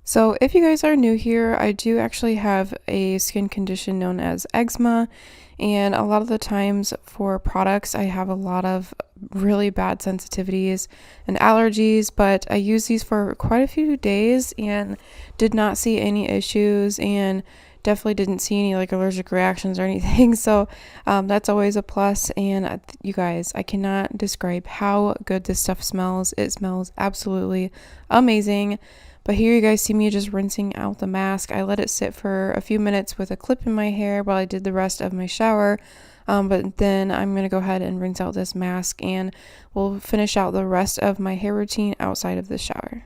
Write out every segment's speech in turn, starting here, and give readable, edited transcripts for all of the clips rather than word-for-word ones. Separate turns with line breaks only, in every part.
So, if you guys are new here, I do actually have a skin condition known as eczema, and a lot of the times for products, I have a lot of really bad sensitivities and allergies, but I used these for quite a few days and did not see any issues and definitely didn't see any like allergic reactions or anything. So, that's always a plus. And you guys, I cannot describe how good this stuff smells. It smells absolutely amazing. But here you guys see me just rinsing out the mask. I let it sit for a few minutes with a clip in my hair while I did the rest of my shower. But then I'm going to go ahead and rinse out this mask and we'll finish out the rest of my hair routine outside of the shower.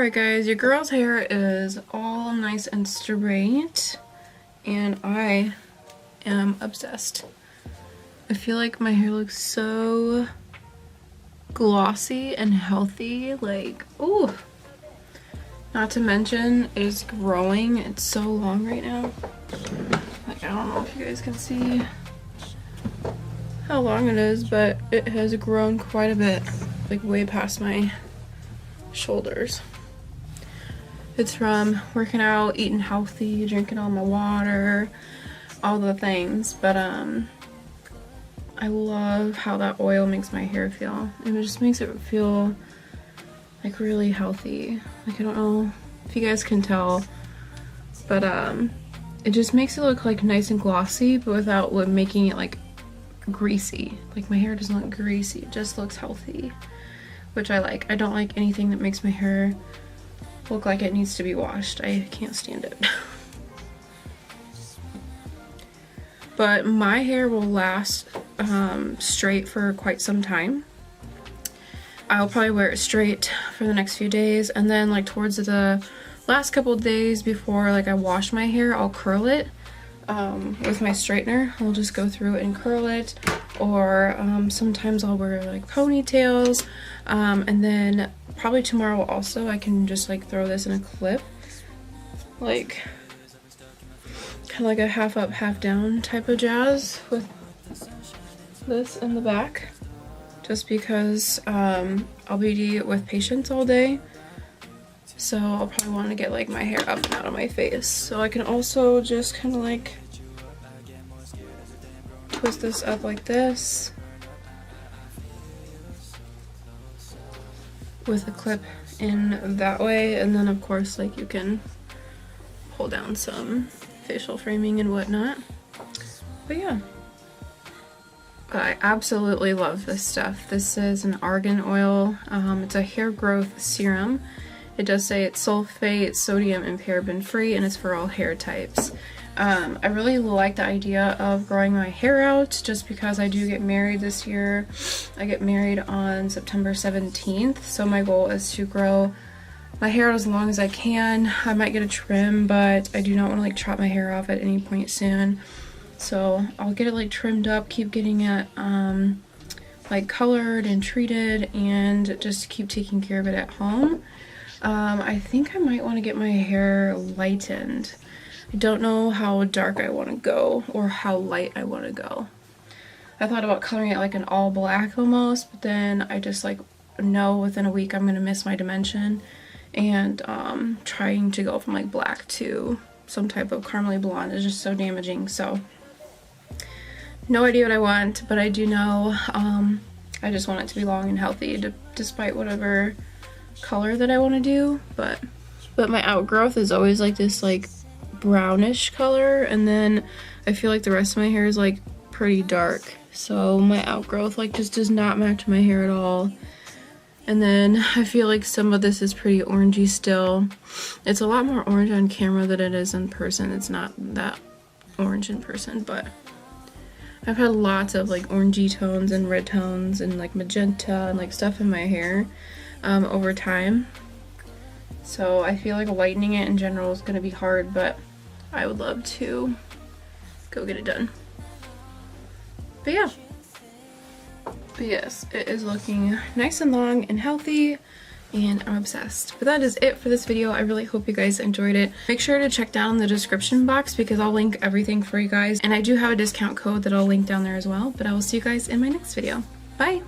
Alright guys, your girl's hair is all nice and straight, and I am obsessed. I feel like my hair looks so glossy and healthy, like, ooh. Not to mention, it is growing. It's so long right now. Like, I don't know if you guys can see how long it is, but it has grown quite a bit, like way past my shoulders. It's from working out, eating healthy, drinking all my water, all the things, but I love how that oil makes my hair feel. It just makes it feel like really healthy. Like, I don't know if you guys can tell, but it just makes it look like nice and glossy, but without making it like greasy. Like, my hair doesn't look greasy, it just looks healthy, which I like. I don't like anything that makes my hair look like it needs to be washed. I can't stand it. But my hair will last straight for quite some time. I'll probably wear it straight for the next few days, and then like towards the last couple days before like I wash my hair, I'll curl it with my straightener. I'll just go through and curl it, or sometimes I'll wear like ponytails, and then probably tomorrow also I can just like throw this in a clip, like kind of like a half up half down type of jazz with this in the back, just because I'll be with patients all day, so I'll probably want to get like my hair up and out of my face. So I can also just kind of like twist this up like this with a clip in that way, and then of course like you can pull down some facial framing and whatnot. But yeah, I absolutely love this stuff. This is an Argan Oil. It's a hair growth serum. It does say it's sulfate, sodium, and paraben free, and it's for all hair types. I really like the idea of growing my hair out, just because I do get married this year. I get married on September 17th, so my goal is to grow my hair out as long as I can. I might get a trim, but I do not want to like chop my hair off at any point soon. So I'll get it like trimmed up, keep getting it like colored and treated, and just keep taking care of it at home. I think I might want to get my hair lightened. I don't know how dark I want to go or how light I want to go. I thought about coloring it like an all black almost, but then I just like know within a week I'm going to miss my dimension, and trying to go from like black to some type of caramely blonde is just so damaging. So no idea what I want, but I do know I just want it to be long and healthy, despite whatever color that I want to do. But my outgrowth is always like this like brownish color, and then I feel like the rest of my hair is like pretty dark, so my outgrowth like just does not match my hair at all. And then I feel like some of this is pretty orangey still. It's a lot more orange on camera than it is in person. It's not that orange in person, but I've had lots of like orangey tones and red tones and like magenta and like stuff in my hair over time. So I feel like lightening it in general is going to be hard, but I would love to go get it done. But yeah. But yes, it is looking nice and long and healthy, and I'm obsessed. But that is it for this video. I really hope you guys enjoyed it. Make sure to check down the description box, because I'll link everything for you guys. And I do have a discount code that I'll link down there as well. But I will see you guys in my next video. Bye!